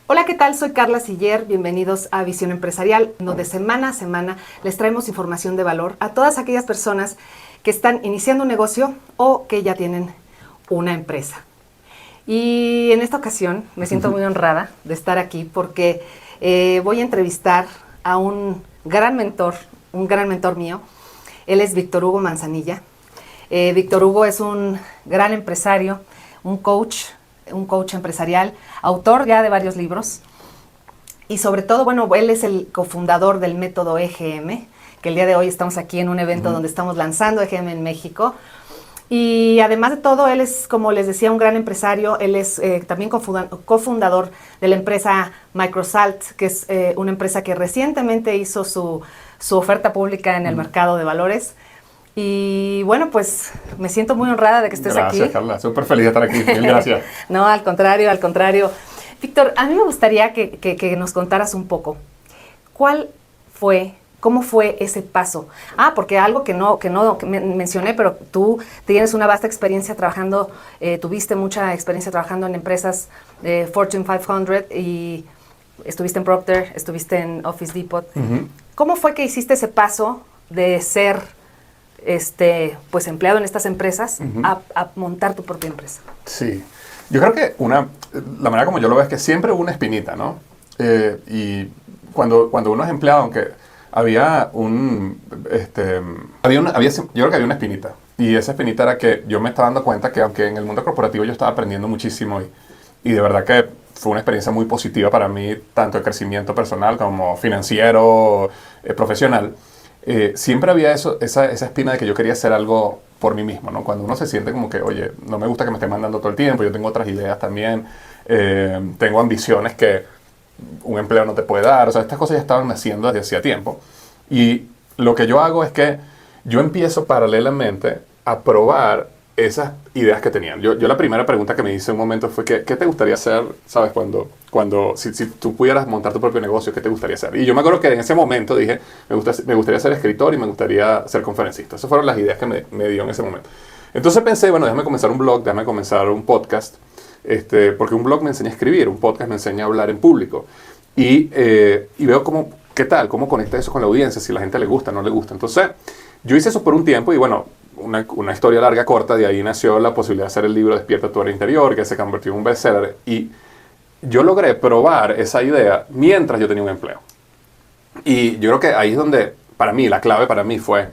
Hola, ¿qué tal? Soy Carla Siller, bienvenidos a Visión Empresarial, donde semana a semana les traemos información de valor a todas aquellas personas que están iniciando un negocio o que ya tienen una empresa. Y en esta ocasión me siento muy honrada de estar aquí porque voy a entrevistar a un gran mentor mío. Él es Víctor Hugo Manzanilla. Víctor Hugo es un gran empresario, un coach empresarial, autor ya de varios libros y sobre todo, bueno, él es el cofundador del método EGM, que el día de hoy estamos aquí en un evento donde estamos lanzando EGM en México. Y además de todo, él es, como les decía, un gran empresario. Él es también cofundador de la empresa Microsalt, que es una empresa que recientemente hizo su oferta pública en el mercado de valores. Y bueno, pues me siento muy honrada de que estés aquí. Gracias, Carla. Súper feliz de estar aquí. Mil gracias. No, al contrario. Víctor, a mí me gustaría que nos contaras un poco. ¿Cómo fue ese paso? Porque algo que mencioné, pero tú tienes una vasta experiencia trabajando, tuviste mucha experiencia trabajando en empresas de Fortune 500 y estuviste en Procter, estuviste en Office Depot. ¿Cómo fue que hiciste ese paso de ser pues empleado en estas empresas a montar tu propia empresa? Sí. Yo creo que la manera como yo lo veo es que siempre hubo una espinita, ¿no? Y cuando uno es empleado, aunque había yo creo que había una espinita. Y esa espinita era que yo me estaba dando cuenta que aunque en el mundo corporativo yo estaba aprendiendo muchísimo y de verdad que fue una experiencia muy positiva para mí, tanto de crecimiento personal como financiero, profesional, siempre había esa espina de que yo quería hacer algo por mí mismo, ¿no? Cuando uno se siente como que, oye, no me gusta que me estén mandando todo el tiempo, yo tengo otras ideas también, tengo ambiciones que un empleo no te puede dar, o sea, estas cosas ya estaban naciendo desde hacía tiempo. Y lo que yo hago es que yo empiezo paralelamente a probar esas ideas que tenían. Yo la primera pregunta que me hice en un momento fue, ¿qué te gustaría hacer, sabes, si tú pudieras montar tu propio negocio, qué te gustaría hacer? Y yo me acuerdo que en ese momento dije, me gustaría ser escritor y me gustaría ser conferencista. Esas fueron las ideas que me dio en ese momento. Entonces pensé, bueno, déjame comenzar un blog, déjame comenzar un podcast, porque un blog me enseña a escribir, un podcast me enseña a hablar en público. Y veo cómo conecta eso con la audiencia, si a la gente le gusta, no le gusta. Entonces, yo hice eso por un tiempo y bueno, una historia larga, corta, de ahí nació la posibilidad de hacer el libro Despierta tu Hora Interior, que se convirtió en un bestseller. Y yo logré probar esa idea mientras yo tenía un empleo. Y yo creo que ahí es donde, para mí, la clave para mí fue,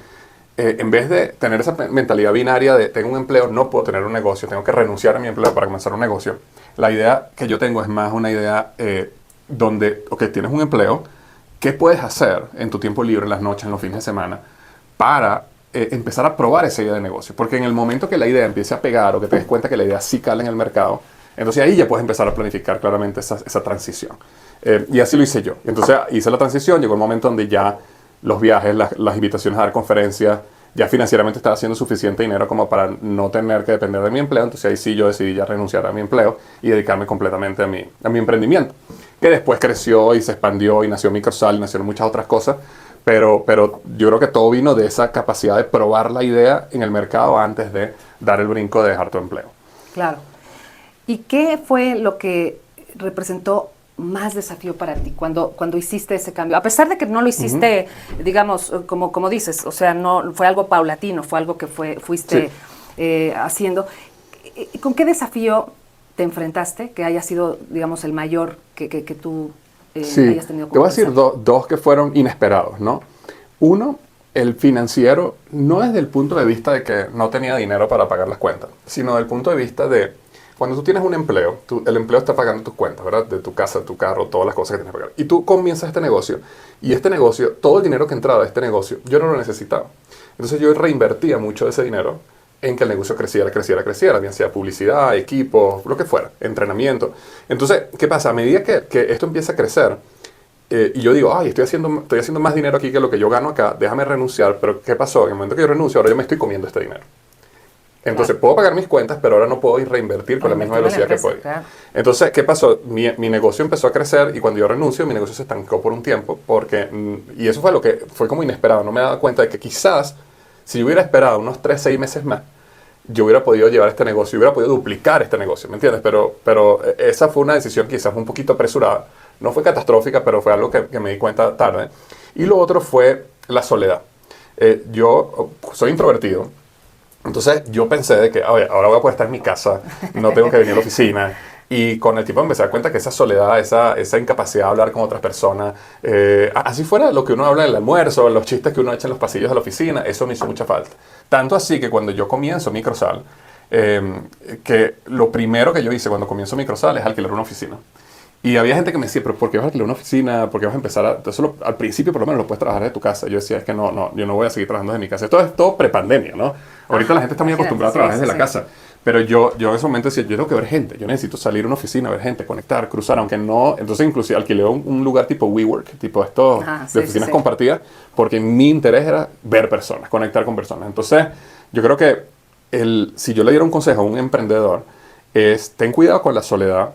en vez de tener esa mentalidad binaria de tengo un empleo, no puedo tener un negocio, tengo que renunciar a mi empleo para comenzar un negocio. La idea que yo tengo es más una idea donde, ok, tienes un empleo, ¿qué puedes hacer en tu tiempo libre, en las noches, en los fines de semana, para empezar a probar esa idea de negocio? Porque en el momento que la idea empiece a pegar o que te des cuenta que la idea sí cala en el mercado, entonces ahí ya puedes empezar a planificar claramente esa transición. Y así lo hice yo. Entonces hice la transición, llegó el momento donde ya los viajes, las invitaciones a dar conferencias, ya financieramente estaba haciendo suficiente dinero como para no tener que depender de mi empleo. Entonces ahí sí yo decidí ya renunciar a mi empleo y dedicarme completamente a mi emprendimiento, que después creció y se expandió y nació Microsalt y nacieron muchas otras cosas. Pero yo creo que todo vino de esa capacidad de probar la idea en el mercado antes de dar el brinco de dejar tu empleo. Claro. ¿Y qué fue lo que representó más desafío para ti cuando hiciste ese cambio? A pesar de que no lo hiciste, digamos, como dices, o sea, no fue algo paulatino, fue algo que fuiste haciendo. ¿Con qué desafío te enfrentaste que haya sido, digamos, el mayor que tú hayas tenido? Te voy a decir dos que fueron inesperados, ¿no? Uno, el financiero, no desde el punto de vista de que no tenía dinero para pagar las cuentas, sino desde el punto de vista de cuando tú tienes un empleo, el empleo está pagando tus cuentas, ¿verdad? De tu casa, de tu carro, todas las cosas que tienes que pagar. Y tú comienzas este negocio, y este negocio, todo el dinero que entraba de este negocio, yo no lo necesitaba. Entonces yo reinvertía mucho de ese dinero en que el negocio creciera, bien sea publicidad, equipos, lo que fuera, entrenamiento. Entonces, ¿qué pasa? A medida que esto empieza a crecer, y yo digo, estoy haciendo más dinero aquí que lo que yo gano acá, déjame renunciar. Pero ¿qué pasó? En el momento que yo renuncio, ahora yo me estoy comiendo este dinero. Entonces, puedo pagar mis cuentas, pero ahora no puedo ir reinvertir con la misma velocidad que podía. Claro. Entonces, ¿qué pasó? Mi negocio empezó a crecer y cuando yo renuncio, mi negocio se estancó por un tiempo. Y eso fue como inesperado. No me daba cuenta de que quizás, si yo hubiera esperado unos 3-6 meses más, yo hubiera podido llevar este negocio, hubiera podido duplicar este negocio, ¿me entiendes? Pero esa fue una decisión quizás un poquito apresurada. No fue catastrófica, pero fue algo que me di cuenta tarde. Y lo otro fue la soledad. Yo soy introvertido. Entonces yo pensé de que, oye, ahora voy a poder estar en mi casa, no tengo que venir a la oficina. Y con el tiempo me empecé a dar cuenta que esa soledad, esa incapacidad de hablar con otras personas, así fuera lo que uno habla en el almuerzo, los chistes que uno echa en los pasillos de la oficina, eso me hizo mucha falta. Tanto así que cuando yo comienzo Microsal, que lo primero que yo hice cuando comienzo Microsal es alquilar una oficina. Y había gente que me decía, pero ¿por qué vas a alquilar una oficina? ¿Por qué vas a empezar a...? Entonces, al principio, por lo menos, lo puedes trabajar de tu casa. Yo decía, es que no, yo no voy a seguir trabajando desde mi casa. Esto es todo prepandemia, ¿no? Ahorita la gente está muy acostumbrada a trabajar desde la casa. Pero yo en ese momento decía, yo tengo que ver gente. Yo necesito salir a una oficina, ver gente, conectar, cruzar, aunque no... Entonces, inclusive, alquilé un lugar tipo WeWork, tipo esto de oficinas compartidas, porque mi interés era ver personas, conectar con personas. Entonces, yo creo que si yo le diera un consejo a un emprendedor, es ten cuidado con la soledad,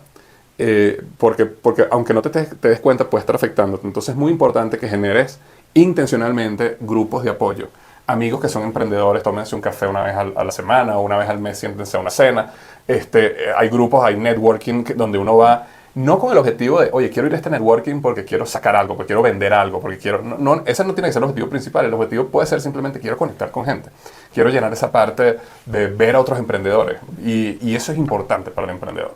porque aunque no te des cuenta puede estar afectándote. Entonces es muy importante que generes intencionalmente grupos de apoyo. Amigos que son emprendedores, tómense un café una vez a la semana o una vez al mes, siéntense a una cena. Hay grupos, hay networking donde uno va, no con el objetivo de, oye, quiero ir a este networking porque quiero sacar algo, porque quiero vender algo, porque quiero... No, ese no tiene que ser el objetivo principal. El objetivo puede ser simplemente quiero conectar con gente. Quiero llenar esa parte de ver a otros emprendedores. Y eso es importante para el emprendedor.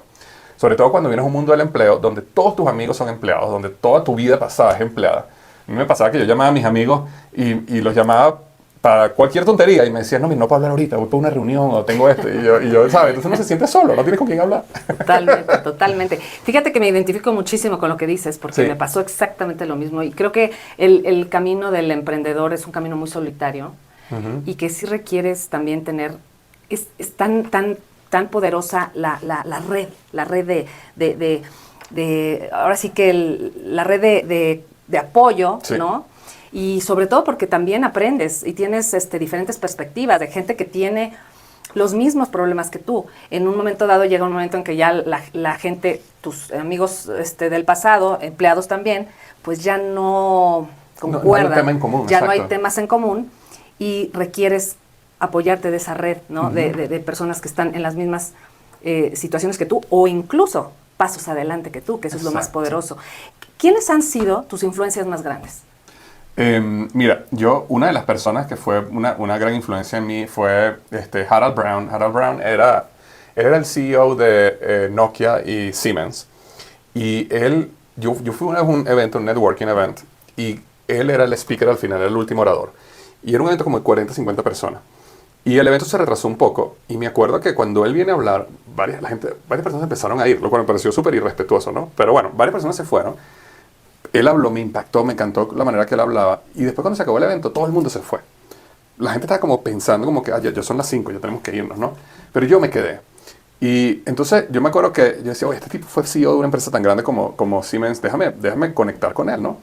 Sobre todo cuando vienes a un mundo del empleo donde todos tus amigos son empleados, donde toda tu vida pasada es empleada. A mí me pasaba que yo llamaba a mis amigos y los llamaba para cualquier tontería y me decían, no, mira, no puedo hablar ahorita, voy para una reunión o tengo esto. Y yo, ¿sabes? Entonces uno se siente solo, no tienes con quién hablar. Totalmente, totalmente. Fíjate que me identifico muchísimo con lo que dices porque me pasó exactamente lo mismo. Y creo que el camino del emprendedor es un camino muy solitario y que sí requieres también tener... Es tan poderosa la red de ahora sí que la red de apoyo, ¿no? Y sobre todo porque también aprendes y tienes diferentes perspectivas de gente que tiene los mismos problemas que tú. En un momento dado llega un momento en que ya la gente, tus amigos del pasado, empleados también, pues ya no concuerdan. No hay tema en común, ya exacto. No hay temas en común y requieres apoyarte de esa red, ¿no? De personas que están en las mismas situaciones que tú o incluso pasos adelante que tú, que eso es lo más poderoso. ¿Quiénes han sido tus influencias más grandes? Mira, una de las personas que fue una gran influencia en mí fue Harold Brown. Harold Brown era el CEO de Nokia y Siemens. Y yo fui a un evento, un networking event, y él era el speaker al final, era el último orador. Y era un evento como de 40, 50 personas. Y el evento se retrasó un poco. Y me acuerdo que cuando él viene a hablar, varias personas empezaron a ir, lo cual me pareció súper irrespetuoso, ¿no? Pero bueno, varias personas se fueron. Él habló, me impactó, me encantó la manera que él hablaba. Y después cuando se acabó el evento, todo el mundo se fue. La gente estaba como pensando como que, ya son las 5, ya tenemos que irnos, ¿no? Pero yo me quedé. Y entonces yo me acuerdo que yo decía, oye, este tipo fue CEO de una empresa tan grande como Siemens, déjame conectar con él, ¿no?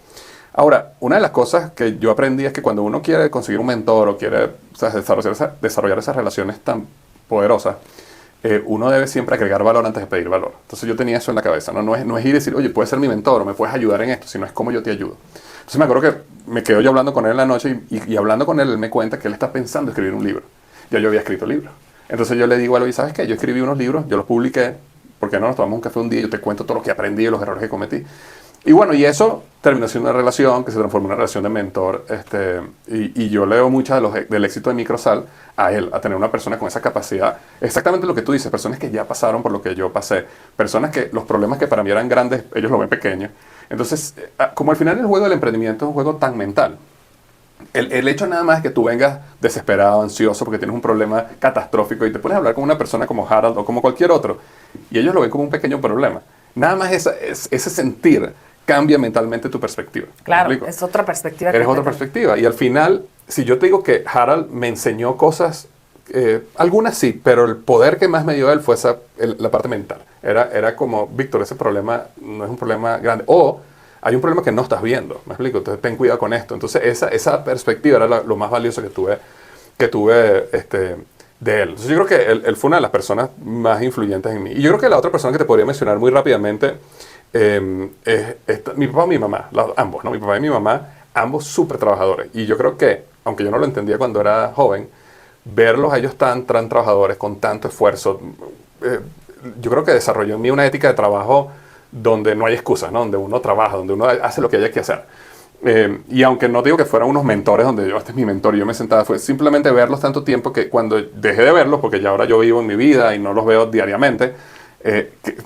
Ahora, una de las cosas que yo aprendí es que cuando uno quiere conseguir un mentor o quiere desarrollar esas relaciones tan poderosas, uno debe siempre agregar valor antes de pedir valor. Entonces yo tenía eso en la cabeza, ¿no? No es ir y decir, oye, puedes ser mi mentor o me puedes ayudar en esto, sino es cómo yo te ayudo. Entonces me acuerdo que me quedo yo hablando con él en la noche y hablando con él me cuenta que él está pensando en escribir un libro. Ya yo había escrito libros. Entonces yo le digo a él, ¿sabes qué? Yo escribí unos libros, yo los publiqué, ¿por qué no nos tomamos un café un día y yo te cuento todo lo que aprendí y los errores que cometí? Y bueno, y eso terminó siendo una relación que se transformó en una relación de mentor. Y yo leo mucho del éxito de Microsal a él, a tener una persona con esa capacidad. Exactamente lo que tú dices, personas que ya pasaron por lo que yo pasé. Personas que los problemas que para mí eran grandes, ellos lo ven pequeños. Entonces, como al final el juego del emprendimiento es un juego tan mental. El hecho nada más es que tú vengas desesperado, ansioso, porque tienes un problema catastrófico y te pones a hablar con una persona como Harold o como cualquier otro, y ellos lo ven como un pequeño problema. Nada más ese sentir cambia mentalmente tu perspectiva. Claro, es otra perspectiva. Eres otra perspectiva. Y al final, si yo te digo que Harold me enseñó cosas, algunas sí, pero el poder que más me dio él fue la parte mental. Era como, Víctor, ese problema no es un problema grande. O hay un problema que no estás viendo, ¿me explico? Entonces ten cuidado con esto. Entonces esa perspectiva era lo más valioso que tuve de él. Entonces yo creo que él fue una de las personas más influyentes en mí. Y yo creo que la otra persona que te podría mencionar muy rápidamente es mi papá y mi mamá, ambos, ¿no? Mi papá y mi mamá, ambos súper trabajadores. Y yo creo que, aunque yo no lo entendía cuando era joven, verlos a ellos tan trabajadores, con tanto esfuerzo, yo creo que desarrolló en mí una ética de trabajo donde no hay excusas, ¿no? Donde uno trabaja, donde uno hace lo que haya que hacer. Y aunque no digo que fueran unos mentores donde yo, este es mi mentor, yo me sentaba, fue simplemente verlos tanto tiempo que cuando dejé de verlos, porque ya ahora yo vivo en mi vida y no los veo diariamente,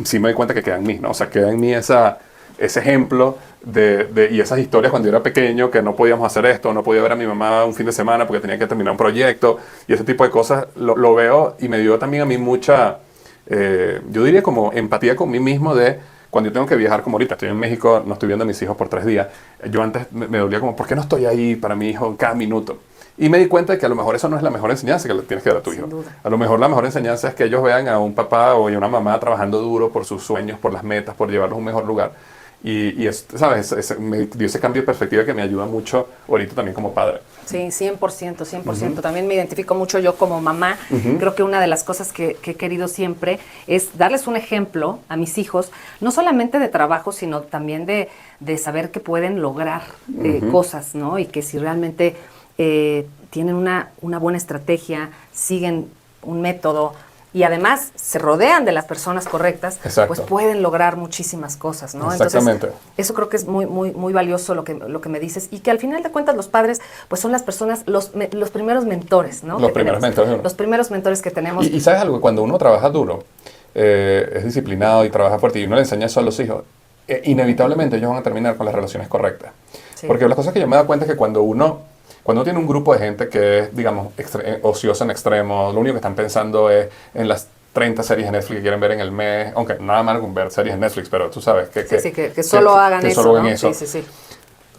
sí me doy cuenta que queda en mí, ¿no? O sea, queda en mí ese ejemplo y esas historias cuando yo era pequeño, que no podíamos hacer esto, no podía ver a mi mamá un fin de semana porque tenía que terminar un proyecto, y ese tipo de cosas lo veo y me dio también a mí mucha, yo diría como empatía con mí mismo de cuando yo tengo que viajar, como ahorita estoy en México, no estoy viendo a mis hijos por 3 días, yo antes me dolía como, ¿por qué no estoy ahí para mi hijo cada minuto? Y me di cuenta de que a lo mejor eso no es la mejor enseñanza que le tienes que dar a tu hijo. A lo mejor la mejor enseñanza es que ellos vean a un papá o a una mamá trabajando duro por sus sueños, por las metas, por llevarlos a un mejor lugar. Y ¿sabes? Me dio ese cambio de perspectiva que me ayuda mucho ahorita también como padre. Sí, 100%, 100%. También me identifico mucho yo como mamá. Creo que una de las cosas que he querido siempre es darles un ejemplo a mis hijos, no solamente de trabajo, sino también de saber que pueden lograr cosas, ¿no? Y que si realmente tienen una buena estrategia, siguen un método y además se rodean de las personas correctas, pues pueden lograr muchísimas cosas, ¿no? Exactamente. Entonces, eso creo que es muy, muy, muy valioso lo que me dices, y que al final de cuentas los padres, pues son las personas, los primeros mentores, ¿no? Los primeros mentores. Los primeros mentores que tenemos. Y sabes algo, cuando uno trabaja duro, es disciplinado y trabaja fuerte y uno le enseña eso a los hijos, inevitablemente ellos van a terminar con las relaciones correctas. Sí. Porque las cosas que yo me he dado cuenta es que cuando uno tiene un grupo de gente que es, digamos, ociosa en extremo, lo único que están pensando es en las 30 series de Netflix que quieren ver en el mes, aunque nada mal con ver series de Netflix, pero tú sabes que solo hagan eso, solo ven ¿no? eso. Sí.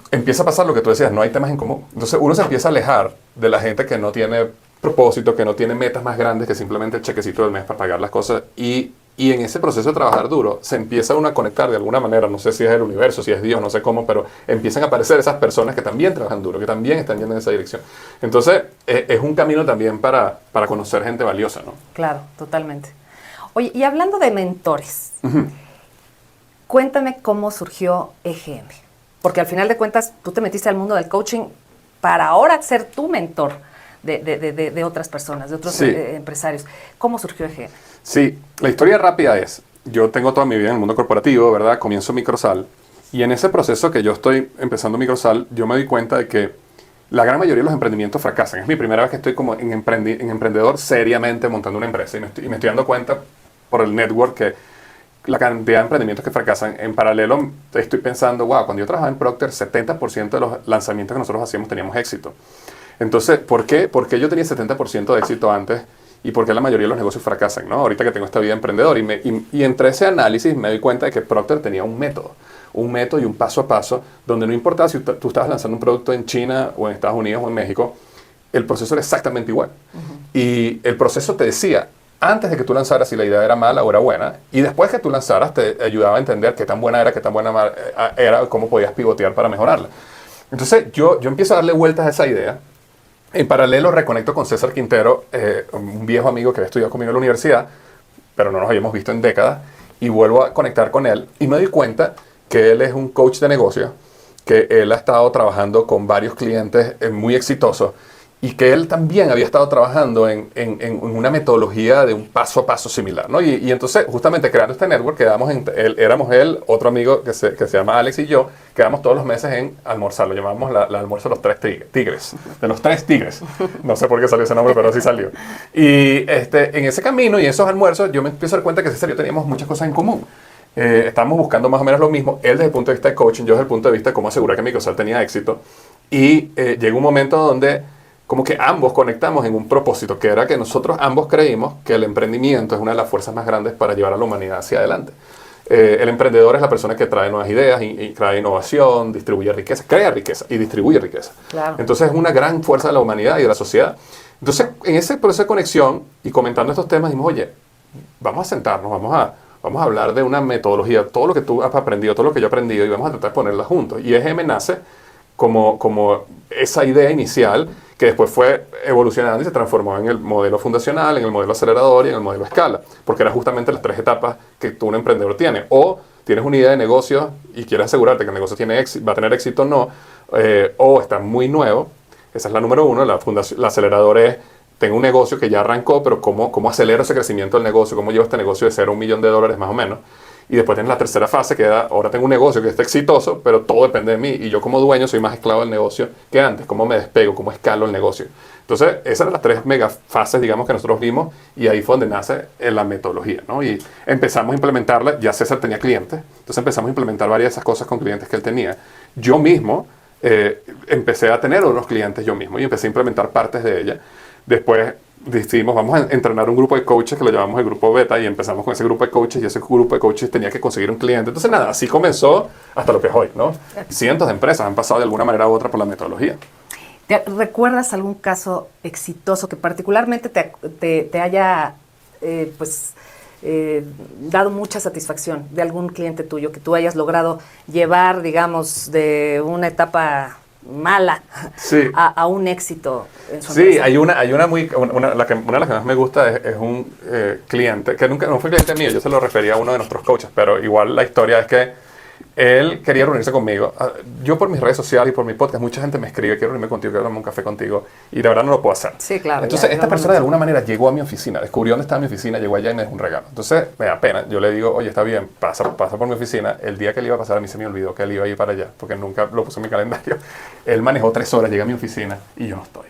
Empieza a pasar lo que tú decías, no hay temas en común. Entonces uno se empieza a alejar de la gente que no tiene propósito, que no tiene metas más grandes que simplemente el chequecito del mes para pagar las cosas, y en ese proceso de trabajar duro se empieza uno a conectar de alguna manera, no sé si es el universo, si es Dios, no sé cómo, pero empiezan a aparecer esas personas que también trabajan duro, que también están yendo en esa dirección. Entonces es un camino también para conocer gente valiosa, ¿no? Claro, totalmente. Oye, y hablando de mentores, cuéntame cómo surgió EGM, porque al final de cuentas tú te metiste al mundo del coaching para ahora ser tu mentor de otras personas, de otros empresarios. ¿Cómo surgió EGM? Sí, la historia rápida es, yo tengo toda mi vida en el mundo corporativo, ¿verdad? Comienzo Microsal, y en ese proceso que yo estoy empezando Microsal, yo me doy cuenta de que la gran mayoría de los emprendimientos fracasan. Es mi primera vez que estoy como en emprendedor seriamente montando una empresa, y me estoy dando cuenta por el network que la cantidad de emprendimientos que fracasan. En paralelo estoy pensando, wow, cuando yo trabajaba en Procter, 70% de los lanzamientos que nosotros hacíamos teníamos éxito. Entonces, ¿por qué yo tenía 70% de éxito antes? ¿Y por qué la mayoría de los negocios fracasan, ¿no? Ahorita que tengo esta vida de emprendedor. Y entre ese análisis me doy cuenta de que Procter tenía un método y un paso a paso, donde no importaba si tú estabas lanzando un producto en China o en Estados Unidos o en México, el proceso era exactamente igual. Y el proceso te decía, antes de que tú lanzaras si la idea era mala o era buena, y después que tú lanzaras te ayudaba a entender qué tan buena era, qué tan buena era, cómo podías pivotear para mejorarla. Entonces yo empiezo a darle vueltas a esa idea. En paralelo reconecto con César Quintero, un viejo amigo que había estudiado conmigo en la universidad, pero no nos habíamos visto en décadas, y vuelvo a conectar con él y me doy cuenta que él es un coach de negocio, que él ha estado trabajando con varios clientes muy exitosos y que él también había estado trabajando en una metodología de un paso a paso similar, ¿no? Y entonces, justamente creando este network, éramos él, otro amigo que se llama Alex y yo, quedamos todos los meses en almorzar, lo llamamos la almuerzo de los 3 tigres, de los 3 tigres. No sé por qué salió ese nombre, pero así salió. Y en ese camino y esos almuerzos, yo me empiezo a dar cuenta que en serio teníamos muchas cosas en común. Estábamos buscando más o menos lo mismo, él desde el punto de vista de coaching, yo desde el punto de vista de cómo asegurar que Microsal tenía éxito. Y llegó un momento donde como que ambos conectamos en un propósito, que era que nosotros ambos creímos que el emprendimiento es una de las fuerzas más grandes para llevar a la humanidad hacia adelante. El emprendedor es la persona que trae nuevas ideas y trae innovación, distribuye riqueza, crea riqueza y distribuye riqueza. Claro. Entonces es una gran fuerza de la humanidad y de la sociedad. Entonces, en ese proceso de conexión y comentando estos temas, dijimos, oye, vamos a sentarnos, vamos a hablar de una metodología, todo lo que tú has aprendido, todo lo que yo he aprendido, y vamos a tratar de ponerla juntos. Y EGM nace como esa idea inicial que después fue evolucionando y se transformó en el modelo fundacional, en el modelo acelerador y en el modelo escala, porque eran justamente las 3 etapas que tú, un emprendedor, tiene. O tienes una idea de negocio y quieres asegurarte que el negocio va a tener éxito o no, o está muy nuevo. Esa es la número 1. La acelerador es tengo un negocio que ya arrancó, pero cómo acelero ese crecimiento del negocio, cómo llevo este negocio de $0 a $1 millón más o menos. Y después tienes la tercera fase, que ahora tengo un negocio que está exitoso, pero todo depende de mí. Y yo como dueño soy más esclavo del negocio que antes. Cómo me despego, cómo escalo el negocio. Entonces, esas eran las 3 mega fases, digamos, que nosotros vimos. Y ahí fue donde nace la metodología, ¿no? Y empezamos a implementarla. Ya César tenía clientes. Entonces empezamos a implementar varias de esas cosas con clientes que él tenía. Yo mismo empecé a tener unos clientes yo mismo. Y empecé a implementar partes de ella. Después decidimos, vamos a entrenar un grupo de coaches que lo llamamos el grupo beta, y empezamos con ese grupo de coaches, y ese grupo de coaches tenía que conseguir un cliente. Entonces nada, así comenzó hasta lo que es hoy, ¿no? Cientos de empresas han pasado de alguna manera u otra por la metodología. ¿Recuerdas algún caso exitoso que particularmente te haya dado mucha satisfacción de algún cliente tuyo, que tú hayas logrado llevar, digamos, de una etapa mala sí. a un éxito en su Sí, empresa? hay una una de las que más me gusta es un cliente, que nunca no fue cliente mío, yo se lo refería a uno de nuestros coaches, pero igual la historia es que él quería reunirse conmigo. Yo por mis redes sociales y por mi podcast, mucha gente me escribe, quiero reunirme contigo, quiero tomarme un café contigo, y de verdad no lo puedo hacer. Sí, claro. Entonces esta persona de alguna manera llegó a mi oficina, descubrió dónde estaba mi oficina, llegó allá y me dejó un regalo. Entonces me da pena, yo le digo, oye, está bien, pasa por mi oficina. El día que él iba a pasar, a mí se me olvidó que él iba a ir para allá, porque nunca lo puse en mi calendario. Él manejó 3 horas, llega a mi oficina y yo no estoy.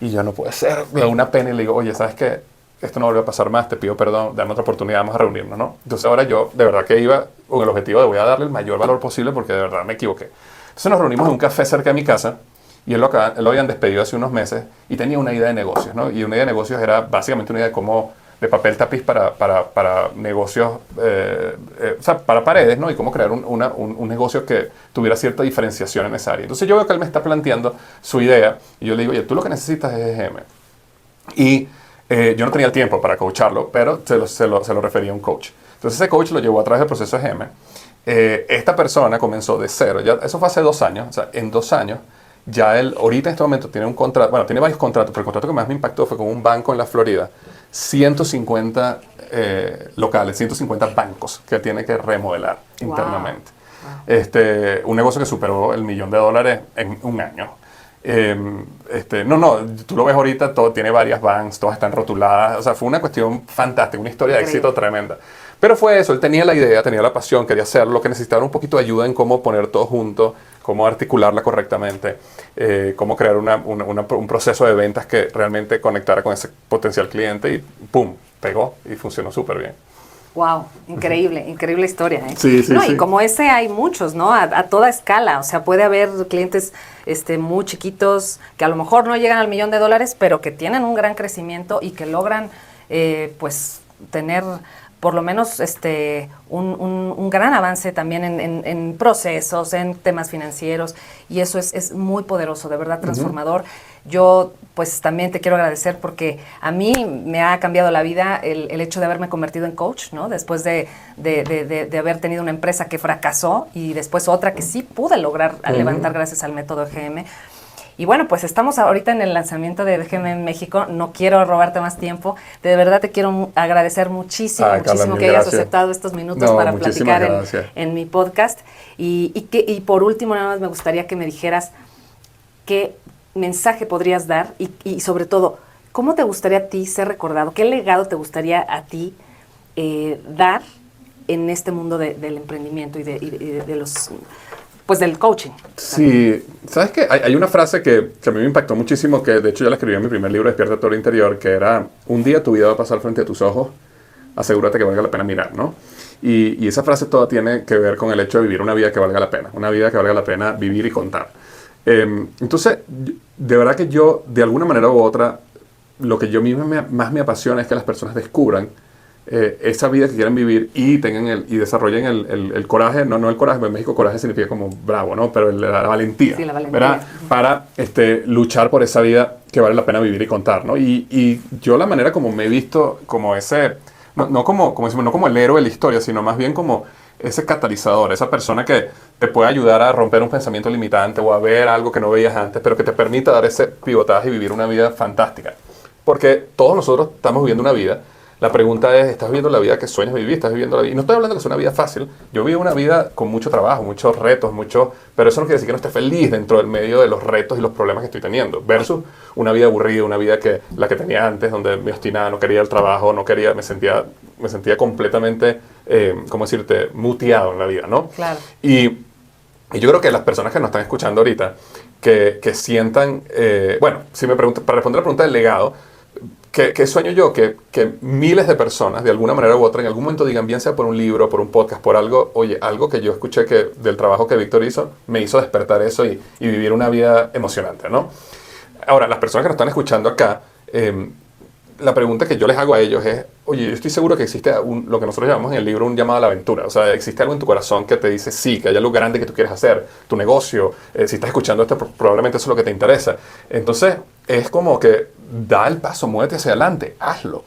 Y yo no puede ser, me da una pena y le digo, oye, ¿sabes qué? Esto no vuelve a pasar más, te pido perdón, dame otra oportunidad, vamos a reunirnos, ¿no? Entonces ahora yo de verdad que iba con el objetivo de voy a darle el mayor valor posible, porque de verdad me equivoqué. Entonces nos reunimos en un café cerca de mi casa, y él lo habían despedido hace unos meses, y tenía una idea de negocios, ¿no? Y una idea de negocios era básicamente una idea de cómo, de papel tapiz para negocios, o sea, para paredes, ¿no? Y cómo crear un negocio que tuviera cierta diferenciación en esa área. Entonces yo veo que él me está planteando su idea, y yo le digo, oye, tú lo que necesitas es EGM. Y yo no tenía el tiempo para coacharlo, pero se lo refería a un coach. Entonces ese coach lo llevó a través del proceso EGM. Esta persona comenzó de cero. Ya, eso fue hace 2 años. O sea, en 2 años, ya él ahorita en este momento tiene un contrato, bueno, tiene varios contratos, pero el contrato que más me impactó fue con un banco en la Florida. 150 locales, 150 bancos que tiene que remodelar internamente. Wow. Un negocio que superó $1 millón en un año. Tú lo ves ahorita, todo tiene varias vans, todas están rotuladas, o sea, fue una cuestión fantástica, una historia de éxito tremenda. Pero fue eso, él tenía la idea, tenía la pasión, quería hacerlo, lo que necesitaba un poquito de ayuda en cómo poner todo junto, cómo articularla correctamente, cómo crear un proceso de ventas que realmente conectara con ese potencial cliente, y ¡pum!, pegó y funcionó súper bien. Wow, increíble, increíble historia, ¿eh? Sí, sí, no, sí. Y como ese hay muchos, ¿no? A toda escala. O sea, puede haber clientes muy chiquitos que a lo mejor no llegan al $1 millón, pero que tienen un gran crecimiento y que logran, pues, tener por lo menos un gran avance también en procesos, en temas financieros, y eso es muy poderoso, de verdad transformador. Yo pues también te quiero agradecer porque a mí me ha cambiado la vida el hecho de haberme convertido en coach, ¿no? Después de haber tenido una empresa que fracasó y después otra que sí pude lograr levantar gracias al método EGM. Y bueno, pues estamos ahorita en el lanzamiento de EGM en México. No quiero robarte más tiempo. De verdad te quiero agradecer muchísimo, Carla, que hayas aceptado estos minutos para platicar en mi podcast. Y por último, nada más me gustaría que me dijeras qué mensaje podrías dar y sobre todo, ¿cómo te gustaría a ti ser recordado? ¿Qué legado te gustaría a ti dar en este mundo del emprendimiento y de los... pues del coaching? Sí, ¿sabes qué? Hay una frase que a mí me impactó muchísimo, que de hecho ya la escribí en mi primer libro, Despierta tu interior, que era: un día tu vida va a pasar frente a tus ojos, asegúrate que valga la pena mirar, ¿no? Y esa frase toda tiene que ver con el hecho de vivir una vida que valga la pena, una vida que valga la pena vivir y contar. Entonces, de verdad que yo, de alguna manera u otra, lo que yo mismo más me apasiona es que las personas descubran esa vida que quieren vivir y tengan y desarrollen el coraje, no el coraje, en México coraje significa como bravo, ¿no? Pero la valentía, sí, la valentía, ¿verdad? Para luchar por esa vida que vale la pena vivir y contar, ¿no? Y yo la manera como me he visto como ese, no como el héroe de la historia, sino más bien como ese catalizador, esa persona que te puede ayudar a romper un pensamiento limitante o a ver algo que no veías antes, pero que te permita dar ese pivotaje y vivir una vida fantástica. Porque todos nosotros estamos viviendo una vida, La pregunta es, ¿estás viviendo la vida que sueñas vivir? ¿Estás viviendo la vida? Y no estoy hablando que sea una vida fácil. Yo vivo una vida con mucho trabajo, muchos retos, pero eso no quiere decir que no esté feliz dentro del medio de los retos y los problemas que estoy teniendo. Versus una vida aburrida, una vida la que tenía antes, donde me obstinaba, no quería el trabajo, me sentía completamente, ¿cómo decirte?, muteado en la vida, ¿no? Claro. Y yo creo que las personas que nos están escuchando ahorita, que sientan, bueno, si me preguntan, para responder la pregunta del legado, ¿qué sueño yo? Que miles de personas, de alguna manera u otra, en algún momento digan, bien sea por un libro, por un podcast, por algo, oye, algo que yo escuché del trabajo que Víctor hizo, me hizo despertar eso y vivir una vida emocionante, ¿no? Ahora, las personas que nos están escuchando acá, la pregunta que yo les hago a ellos es, oye, yo estoy seguro que existe lo que nosotros llamamos en el libro un llamado a la aventura. O sea, existe algo en tu corazón que te dice sí, que hay algo grande que tú quieres hacer, tu negocio. Si estás escuchando esto, probablemente eso es lo que te interesa. Entonces, es como que da el paso, muévete hacia adelante, hazlo.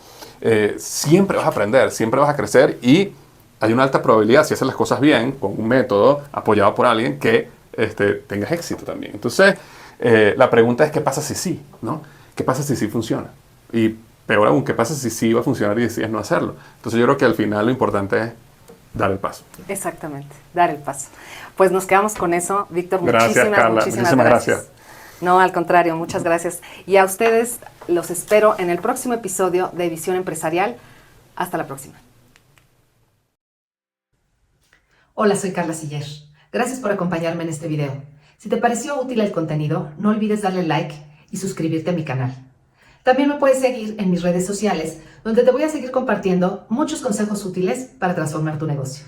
Siempre vas a aprender, siempre vas a crecer y hay una alta probabilidad, si haces las cosas bien, con un método apoyado por alguien, que tengas éxito también. Entonces, la pregunta es, ¿qué pasa si sí? ¿No? ¿Qué pasa si sí funciona? Y peor aún, ¿qué pasa si sí va a funcionar y decides no hacerlo? Entonces yo creo que al final lo importante es dar el paso. Exactamente, dar el paso. Pues nos quedamos con eso. Víctor, gracias, Carla. muchísimas gracias. No, al contrario, muchas gracias. Y a ustedes los espero en el próximo episodio de Visión Empresarial. Hasta la próxima. Hola, soy Carla Siller. Gracias por acompañarme en este video. Si te pareció útil el contenido, no olvides darle like y suscribirte a mi canal. También me puedes seguir en mis redes sociales, donde te voy a seguir compartiendo muchos consejos útiles para transformar tu negocio.